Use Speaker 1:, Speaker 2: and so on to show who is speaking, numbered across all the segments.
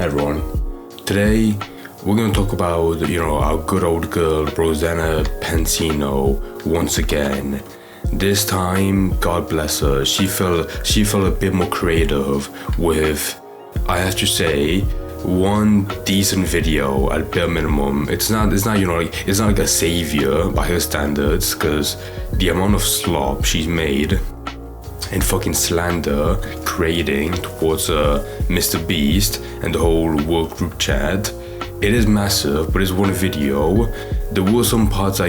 Speaker 1: everyone. Today, we're going to talk about, our good old girl, Rosanna Pansino, once again. This time, God bless her, she felt a bit more creative with, I have to say, one decent video at bare minimum. It's not like a savior by her standards, because the amount of slop she's made and fucking slander creating towards Mr. Beast and the whole work group chat, it is massive. But it's one video. There were some parts that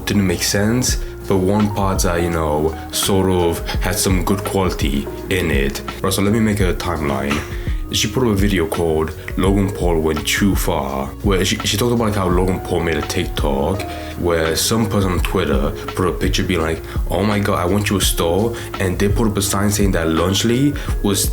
Speaker 1: didn't make sense, but one part that sort of had some good quality in it. Right, so let me make a timeline. She put up a video called Logan Paul Went Too Far, where she talked about how Logan Paul made a TikTok where some person on Twitter put a picture being like, oh my god, I went to a store, and they put up a sign saying that Lunchly was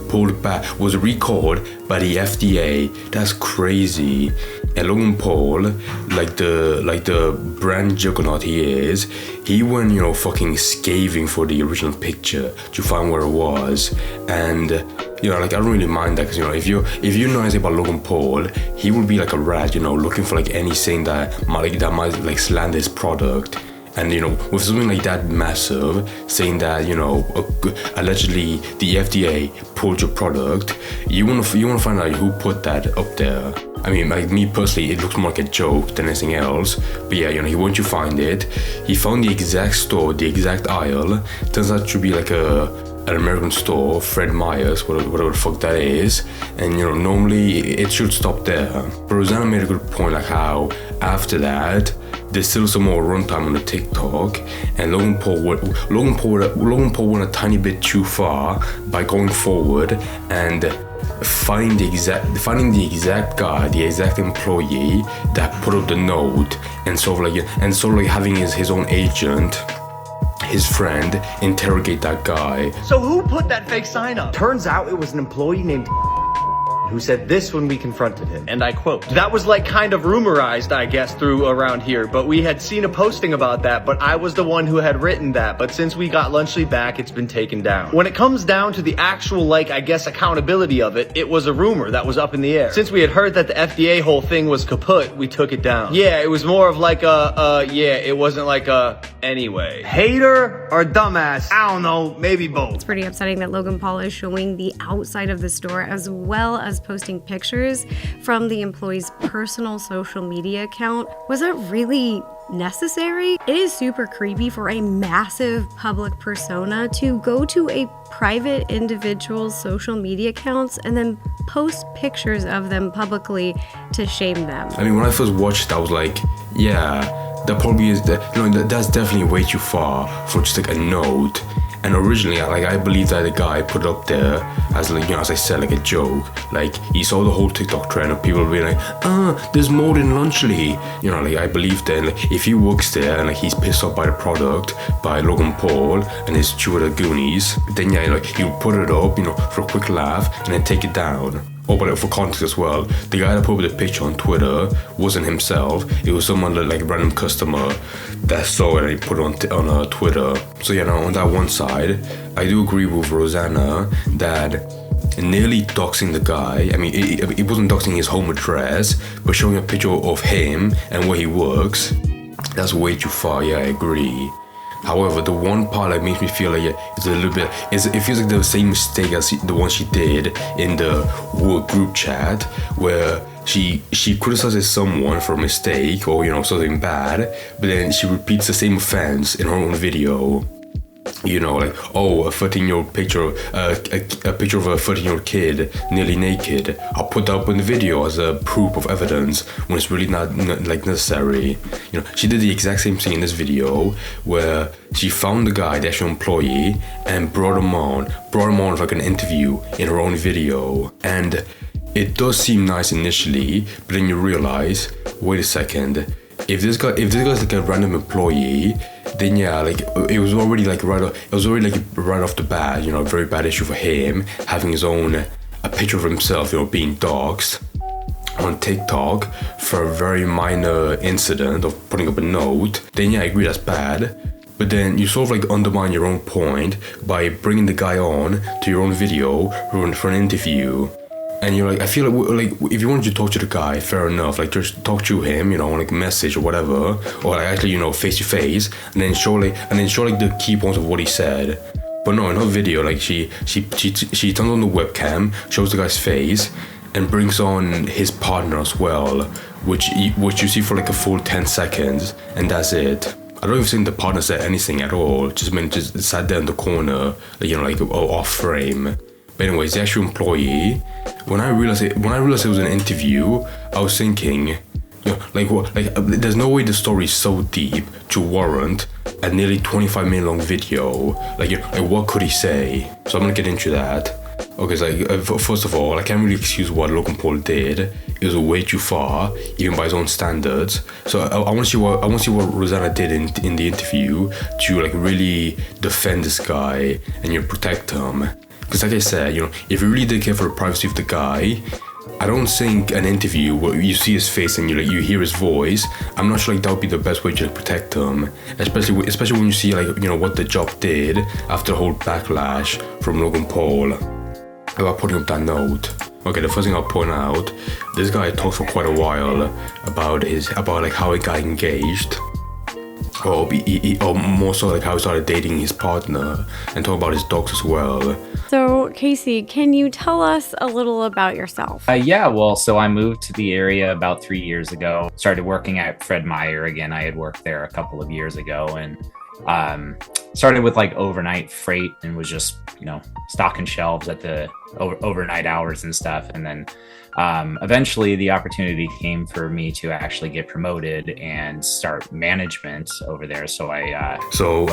Speaker 1: pulled back, was recalled by the FDA. That's crazy. And Logan Paul, like the brand juggernaut he is, he went fucking scathing for the original picture to find where it was. And I don't really mind that, because if you know anything about Logan Paul, he would be like a rat, looking for like anything that might slander his product. And with something like that massive, saying that allegedly the FDA pulled your product, you wanna find out who put that up there. I mean, like me personally, it looks more like a joke than anything else. But yeah, he went to find it. He found the exact store, the exact aisle. Turns out to be like an American store, Fred Meyer's, whatever the fuck that is. And normally it should stop there. But Rosanna made a good point, like how after that there's still some more runtime on the TikTok, and Logan Paul went a tiny bit too far by going forward and finding the exact guy, the exact employee that put up the note, and sort of like having his own agent, his friend, interrogate that guy.
Speaker 2: So who put that fake sign up? Turns out it was an employee named who said this when we confronted him, and I quote, "That was like kind of rumorized, I guess, through around here, but we had seen a posting about that, but I was the one who had written that, but since we got Lunchly back, it's been taken down." When it comes down to the actual, I guess, accountability of it, it was a rumor that was up in the air. Since we had heard that the FDA whole thing was kaput, we took it down. Yeah, it was more of like it wasn't like a anyway. Hater or dumbass? I don't know, maybe both.
Speaker 3: It's pretty upsetting that Logan Paul is showing the outside of the store as well as posting pictures from the employee's personal social media account. Was that really necessary? It is super creepy for a massive public persona to go to a private individual's social media accounts and then post pictures of them publicly to shame them.
Speaker 1: I mean, when I first watched it, I was like, yeah, that probably is that's definitely way too far for just like a note. And originally, I believe that the guy put it up there as as I said, like a joke. Like he saw the whole TikTok trend of people being like, there's more than Lunchly. I believe that if he works there and he's pissed off by the product, by Logan Paul and his two other goonies, then yeah, he'll put it up, for a quick laugh and then take it down. Oh, but for context as well, the guy that put up the picture on Twitter wasn't himself. It was someone like a random customer that saw it and he put it on Twitter. So yeah, now on that one side, I do agree with Rosanna that nearly doxing the guy. I mean, it wasn't doxing his home address, but showing a picture of him and where he works, that's way too far. Yeah, I agree. However, the one part that makes me feel like it's a little bit, it feels like the same mistake as the one she did in the work group chat, where she criticizes someone for a mistake or something bad, but then she repeats the same offense in her own video. A 13-year-old picture, a picture of a 13-year-old kid nearly naked. I'll put that up in the video as a proof of evidence when it's really not necessary. She did the exact same thing in this video where she found the guy, the actual employee, and brought him on for like an interview in her own video. And it does seem nice initially, but then you realize, wait a second, if this guy's like a random employee, then yeah, it was already right off the bat, a very bad issue for him having his own a picture of himself, being doxxed on TikTok for a very minor incident of putting up a note. Then yeah, I agree that's bad. But then you sort of undermine your own point by bringing the guy on to your own video for an interview. And you're like, I feel like if you wanted to talk to the guy, fair enough. Like just talk to him, like message or whatever, or like actually, face to face, and then show like the key points of what he said. But no, in her video, like she turns on the webcam, shows the guy's face, and brings on his partner as well, which you see for like a full 10 seconds, and that's it. I don't even think the partner said anything at all. Just sat there in the corner, like off frame. But anyways, the actual employee, when I realized it was an interview, I was thinking, there's no way the story is so deep to warrant a nearly 25-minute long video. Like what could he say? So I'm gonna get into that. Okay, so first of all, I can't really excuse what Logan Paul did. It was way too far, even by his own standards. So I want to see what Rosanna did in the interview to like really defend this guy and protect him. Because like I said, if you really did care for the privacy of the guy, I don't think an interview where you see his face and you hear his voice, I'm not sure that would be the best way to protect him. Especially when you see what the job did after the whole backlash from Logan Paul. About putting up that note. Okay, the first thing I'll point out, this guy talks for quite a while about how he got engaged. Or more so like how he started dating his partner, and talk about his dogs as well.
Speaker 3: So, Casey, can you tell us a little about yourself?
Speaker 4: So I moved to the area about 3 years ago. Started working at Fred Meyer again. I had worked there a couple of years ago, and started with like overnight freight and was just, stocking shelves at the overnight hours and stuff. And then eventually the opportunity came for me to actually get promoted and start management over there. So I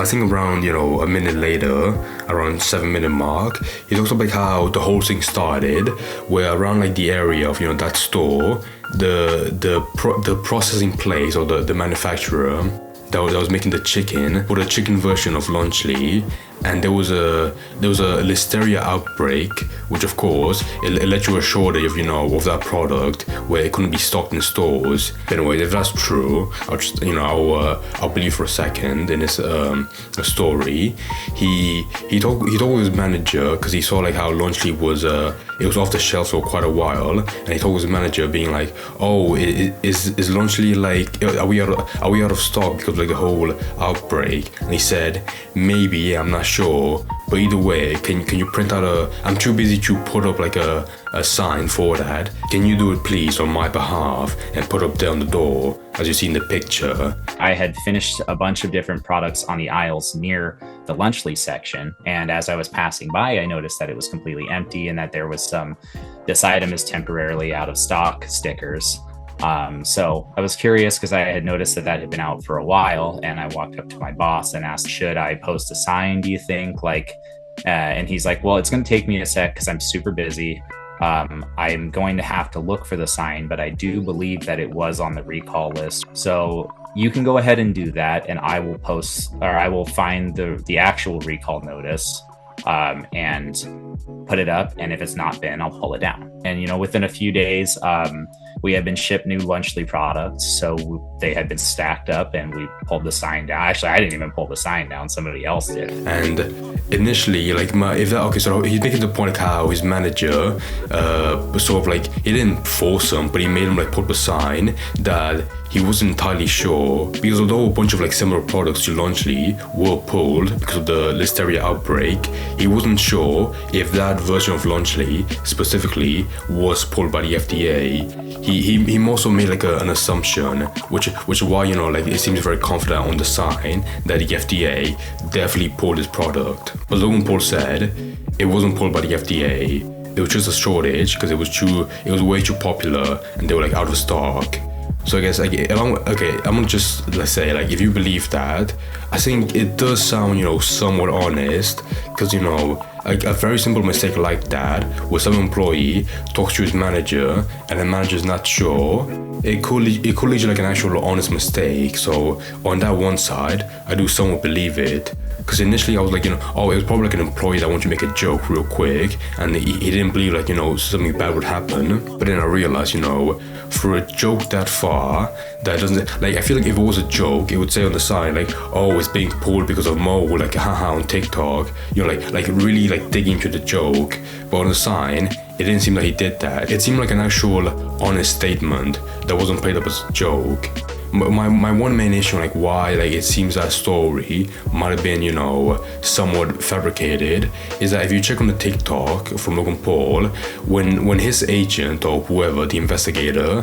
Speaker 1: think around, a minute later, around 7-minute mark, he talks about how the whole thing started, where around like the area of, that store, the processing place or the manufacturer that was making the chicken, or the chicken version of Lunchley, and there was a listeria outbreak, which of course it led to a shortage of that product where it couldn't be stocked in stores. But anyway, if that's true, I'll believe for a second in this story. He talked with his manager because he saw like how Lunchley was it was off the shelf for quite a while, and he told his manager being like, oh, is Lunchley like, are we out of stock because of like the whole outbreak? And he said, maybe, I'm not sure, but either way, can you print out I'm too busy to put up like a sign for that. Can you do it please on my behalf and put up there on the door as you see in the picture?
Speaker 4: I had finished a bunch of different products on the aisles near the Lunchley section, and as I was passing by, I noticed that it was completely empty and that there was this item is temporarily out of stock stickers. So I was curious because I had noticed that had been out for a while, and I walked up to my boss and asked, should I post a sign, do you think? And he's like, well, it's going to take me a sec because I'm super busy. I'm going to have to look for the sign, but I do believe that it was on the recall list. So you can go ahead and do that, and I will find the actual recall notice and put it up. And if it's not been, I'll pull it down. And, within a few days, we had been shipped new Lunchley products, so they had been stacked up, and we pulled the sign down. Actually, I didn't even pull the sign down; somebody else did.
Speaker 1: And initially, so he's making the point how his manager, sort of like, he didn't force him, but he made him like put up a sign that he wasn't entirely sure, because although a bunch of like similar products to Lunchley were pulled because of the listeria outbreak, he wasn't sure if that version of Lunchley specifically was pulled by the FDA. He also made like an assumption, which is why it seems very confident on the sign that the FDA definitely pulled his product. But Logan Paul said it wasn't pulled by the FDA. It was just a shortage because it was way too popular and they were like out of stock. So I guess I'm gonna just, let's say, like, if you believe that, I think it does sound, somewhat honest, because, like a very simple mistake like that, where some employee talks to his manager and the manager's not sure, it could lead to like an actual honest mistake. So on that one side, I do somewhat believe it. Because initially I was like, it was probably like an employee that wanted to make a joke real quick, and he didn't believe like, something bad would happen. But then I realized, for a joke that far, that doesn't, like, I feel like if it was a joke, it would say on the side, like, oh, it's being pulled because of Mo, like, haha, on TikTok, like really like digging into the joke. But on the sign, it didn't seem like he did that. It seemed like an actual honest statement that wasn't played up as a joke. My one main issue, like why like it seems that story might have been, you know, somewhat fabricated, is that if you check on the TikTok from Logan Paul, when his agent or whoever, the investigator,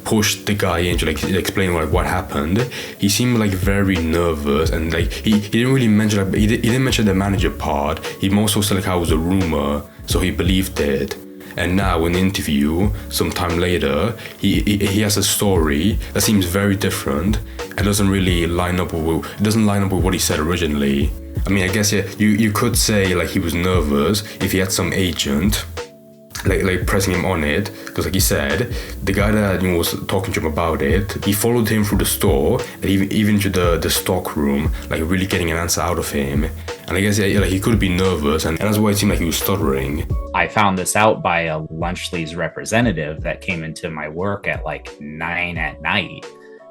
Speaker 1: pushed the guy in to like explain like what happened, he seemed like very nervous, and like he didn't really mention like, he didn't mention the manager part. He more so said like how it was a rumor, so he believed it. And now in the interview, sometime later, he has a story that seems very different and doesn't really line up with what he said originally. I mean, I guess yeah, you could say like he was nervous if he had some agent like pressing him on it, because like he said, the guy that, you know, was talking to him about it, he followed him through the store and even to the stock room, like really getting an answer out of him. And I guess yeah, like he could be nervous, and that's why it seemed like he was stuttering.
Speaker 4: I found this out by a Lunchly's representative that came into my work at like 9 at night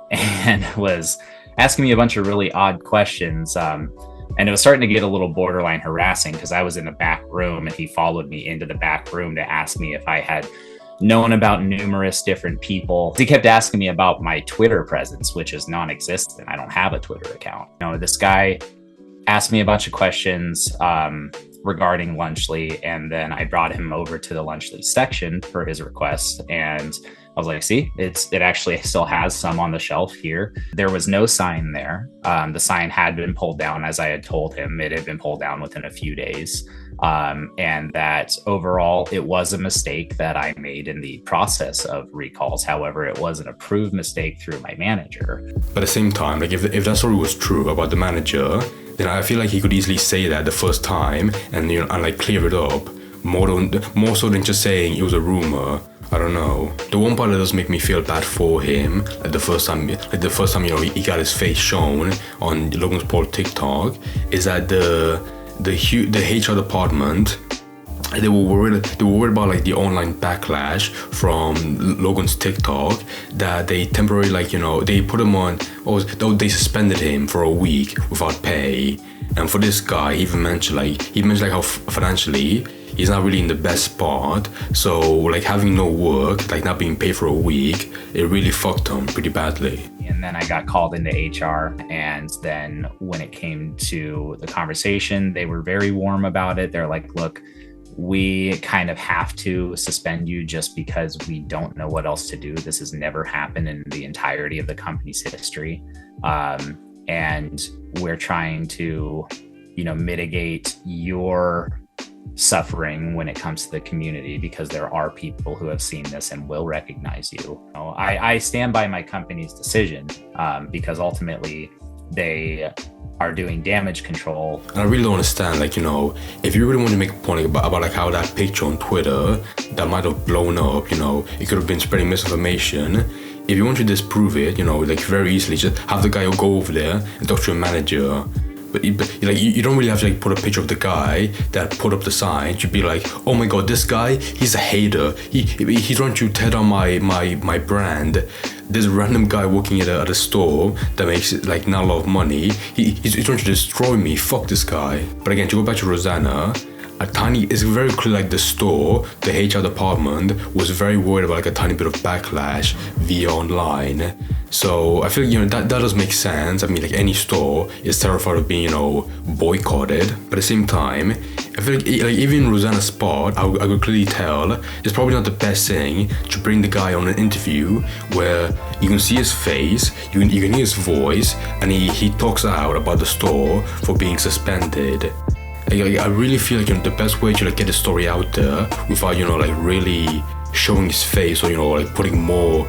Speaker 4: and was asking me a bunch of really odd questions. And it was starting to get a little borderline harassing because I was in the back room and he followed me into the back room to ask me if I had known about numerous different people. He kept asking me about my Twitter presence, which is non-existent. I don't have a Twitter account. You know, this guy asked me a bunch of questions regarding Lunchly, and then I brought him over to the Lunchly section for his request, and I was like, see, it actually still has some on the shelf here. There was no sign there. The sign had been pulled down, as I had told him. It had been pulled down within a few days. And that overall, it was a mistake that I made in the process of recalls. However, it was an approved mistake through my manager.
Speaker 1: But at the same time, like if that story was true about the manager, then I feel like he could easily say that the first time and, you know, and like clear it up more so than just saying it was a rumor. I don't know. The one part that does make me feel bad for him, like the first time, you know, he got his face shown on Logan Paul TikTok, is that the HR department, they were worried about like the online backlash from Logan's TikTok, that they temporarily, like, you know, they put him on, or they suspended him for a week without pay. And for this guy, he mentioned how financially he's not really in the best spot, so like having no work, like not being paid for a week, it really fucked him pretty badly.
Speaker 4: And then I got called into HR, and then when it came to the conversation, they were very warm about it. They're like, look, we kind of have to suspend you just because we don't know what else to do. This has never happened in the entirety of the company's history. And we're trying to, you know, mitigate your suffering when it comes to the community, because there are people who have seen this and will recognize you. You know, I stand by my company's decision because ultimately they are doing damage control.
Speaker 1: And I really don't understand, like, you know, if you really want to make a point about like how that picture on Twitter that might have blown up, you know, it could have been spreading misinformation. If you want to disprove it, you know, like very easily, just have the guy go over there and talk to your manager. But like you don't really have to like put a picture of the guy that put up the sign. You'd be like, oh my god, this guy, he's a hater. He's trying to tear down my brand. This random guy working at a store that makes like not a lot of money. He's trying to destroy me. Fuck this guy. But again, to go back to Rosanna, it's very clear like the store, the HR department was very worried about like a tiny bit of backlash via online. So I feel like, you know, that does make sense. I mean, like any store is terrified of being, you know, boycotted. But at the same time, I feel like even Rosanna's spot, I could clearly tell it's probably not the best thing to bring the guy on an interview where you can see his face, you can hear his voice, and he talks out about the store for being suspended. I really feel like, you know, the best way to like get the story out there without, you know, like really showing his face, or, you know, like putting more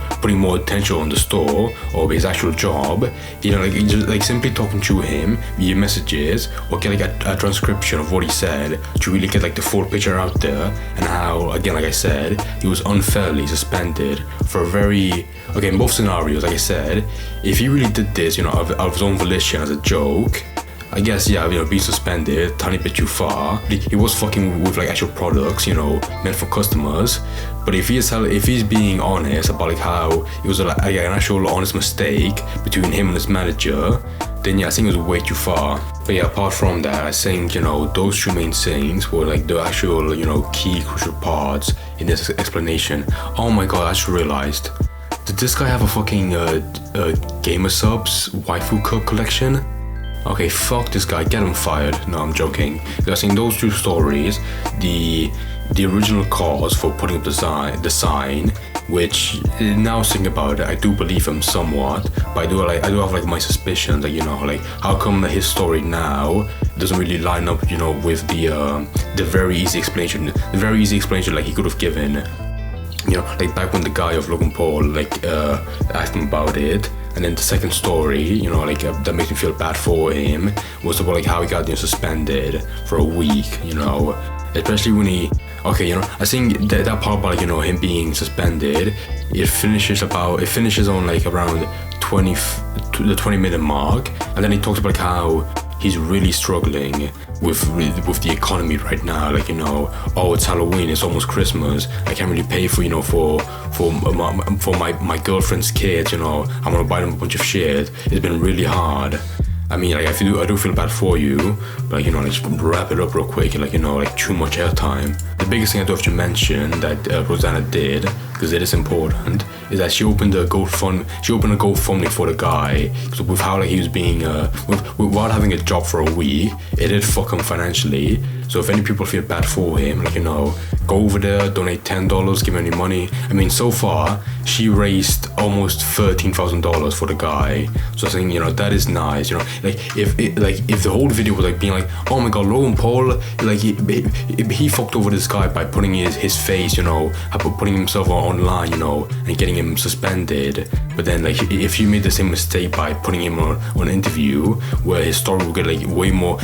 Speaker 1: attention on the store or his actual job, you know, like just like simply talking to him via messages, or get like a transcription of what he said to really get like the full picture out there, and how, again, like I said, he was unfairly suspended for in both scenarios. Like I said, if he really did this, you know, of his own volition as a joke, I guess, yeah, you know, being suspended, tiny bit too far. He was fucking with like actual products, you know, meant for customers. But if he's being honest about like how it was like an actual honest mistake between him and his manager, then yeah, I think it was way too far. But yeah, apart from that, I think, you know, those two main things were like the actual, you know, key crucial parts in this explanation. Oh my god, I just realized, did this guy have a fucking Gamer Subs waifu cook collection? Okay, fuck this guy, get him fired. No, I'm joking. Because in those two stories, the original cause for putting up the sign, which now thinking about it, I do believe him somewhat, but I do have like my suspicions, like, you know, like how come his story now doesn't really line up, you know, with the very easy explanation like he could have given, you know, like back when the guy of Logan Paul like asked him about it. And then the second story, you know, like that makes me feel bad for him, was about like how he got, you know, suspended for a week, you know, especially when he, okay, you know, I think that part about, you know, him being suspended, it finishes on like around the 20-minute mark, and then he talks about like how he's really struggling with the economy right now, like, you know, oh, it's Halloween, it's almost Christmas, I can't really pay for, you know, for my girlfriend's kids, you know, I'm gonna buy them a bunch of shit. It's been really hard. I mean, like, I do feel bad for you, but, like, you know, let's wrap it up real quick, like, you know, like, too much airtime. The biggest thing I do have to mention that Rosanna did, because it is important, is that she opened a GoFundMe for the guy, so with how, like, he was being, without having a job for a week, it did fuck him financially. So if any people feel bad for him, like, you know, go over there, donate $10, give him any money. I mean, so far, she raised almost $13,000 for the guy. So I think, you know, that is nice, you know. Like, if the whole video was, like, being like, oh my god, Logan Paul, like, he fucked over this guy by putting his face, you know, putting himself online, you know, and getting him suspended. But then, like, if you made the same mistake by putting him on an interview where his story would get, like, way more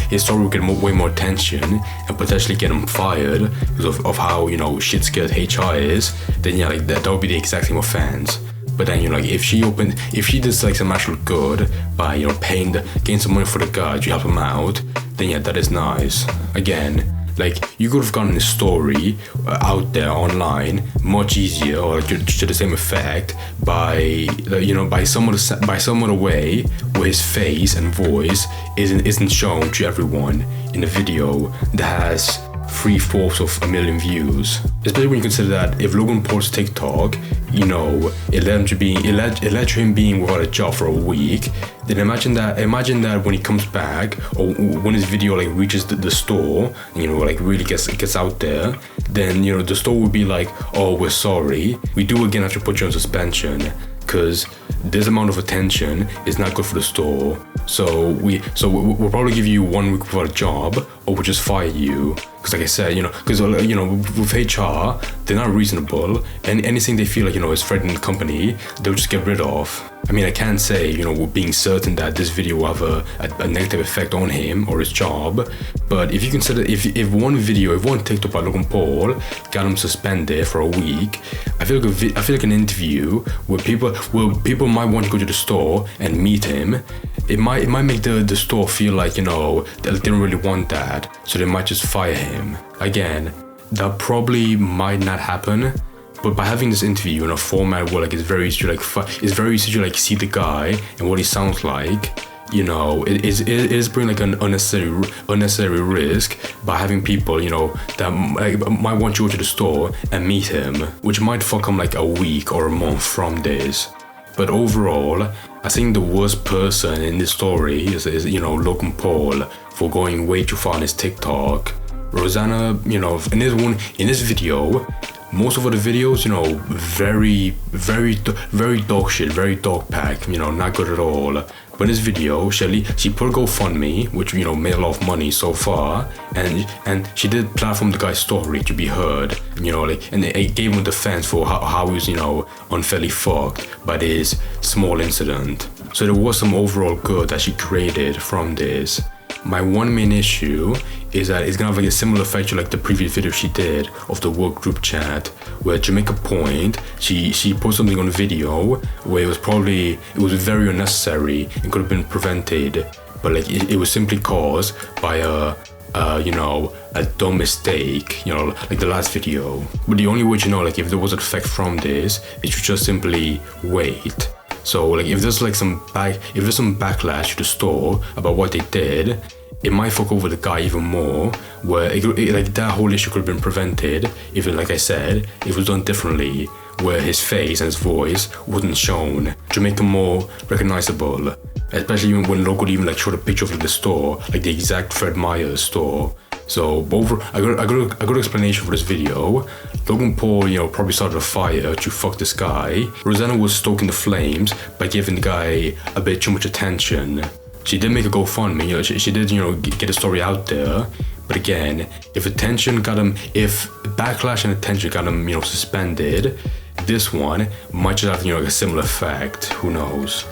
Speaker 1: attention, and potentially get him fired because of how, you know, shit scared HR is, then yeah, like that would be the exact same offense. But then, you know, like if she did like some actual good by, you know, getting some money for the guy to help him out, then yeah, that is nice. Again, like, you could have gotten his story out there online much easier, or to the same effect, by, you know, by some other way where his face and voice isn't shown to everyone in a video that has 3/4 of a million views. Especially when you consider that if Logan Paul's TikTok, you know, it led to him being without a job for a week, then imagine that when he comes back, or when his video like reaches the store, you know, like really gets out there, then, you know, the store would be like, oh, we're sorry, we do again have to put you on suspension, because this amount of attention is not good for the store. So we'll probably give you 1 week without a job, or we'll just fire you. Because like I said, you know, with HR, they're not reasonable, and anything they feel like, you know, is threatening the company, they'll just get rid of. I mean, I can't say, you know, we're being certain that this video will have a negative effect on him or his job, but if you consider, if one TikTok by Logan Paul got him suspended for a week, I feel like an interview where people might want to go to the store and meet him, it might make the store feel like, you know, they didn't really want that, so they might just fire him. Again, that probably might not happen, but by having this interview in a format where, like, it's very easy to like see the guy and what he sounds like, you know, it is bringing like an unnecessary risk by having people, you know, that might want you to go to the store and meet him, which might fuck him like a week or a month from this. But overall, I think the worst person in this story is you know, Logan Paul, for going way too far on his TikTok. Rosanna, you know, in this video, most of the videos, you know, very dog shit, very dog pack, you know, not good at all. But in this video, she put a GoFundMe, which, you know, made a lot of money so far, and she did platform the guy's story to be heard, you know, like, and it gave him defense for how he was, you know, unfairly fucked by this small incident. So there was some overall good that she created from this. My one main issue is that it's gonna have like a similar effect to like the previous video she did of the work group chat, where to make a point, she posted something on video where it was very unnecessary and could have been prevented, but like it was simply caused by you know, a dumb mistake, you know, like the last video. But the only way to know, like, if there was an effect from this is to just simply wait. So like if there's some backlash to the store about what they did, it might fuck over the guy even more, where like that whole issue could have been prevented if, like I said, it was done differently, where his face and his voice wasn't shown to make him more recognizable. Especially when Logan even like showed a picture of the store, like the exact Fred Meyer's store. So I got a good explanation for this video. Logan Paul, probably started a fire to fuck this guy. Rosanna was stoking the flames by giving the guy a bit too much attention. She did make a GoFundMe, she did, get the story out there. But again, if backlash and attention got him, suspended, this one might just have, like a similar effect. Who knows?